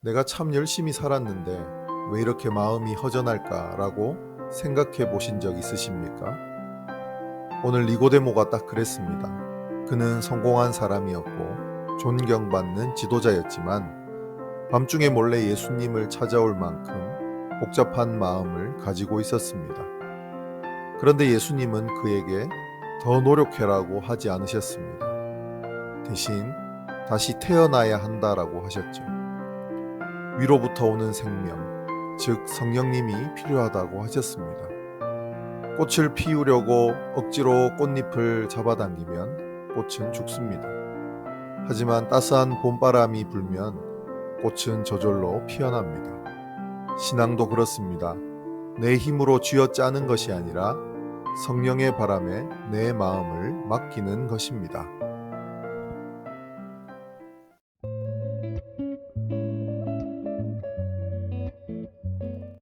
내가 참 열심히 살았는데 왜 이렇게 마음이 허전할까라고 생각해 보신 적 있으십니까? 오늘 니고데모가 딱 그랬습니다. 그는 성공한 사람이었고 존경받는 지도자였지만 밤중에 몰래 예수님을 찾아올 만큼 복잡한 마음을 가지고 있었습니다. 그런데 예수님은 그에게 더 노력해라고 하지 않으셨습니다. 대신 다시 태어나야 한다라고 하셨죠. 위로부터 오는 생명, 즉 성령님이 필요하다고 하셨습니다. 꽃을 피우려고 억지로 꽃잎을 잡아당기면 꽃은 죽습니다. 하지만 따스한 봄바람이 불면 꽃은 저절로 피어납니다. 신앙도 그렇습니다. 내 힘으로 쥐어짜는 것이 아니라 성령의 바람에 내 마음을 맡기는 것입니다.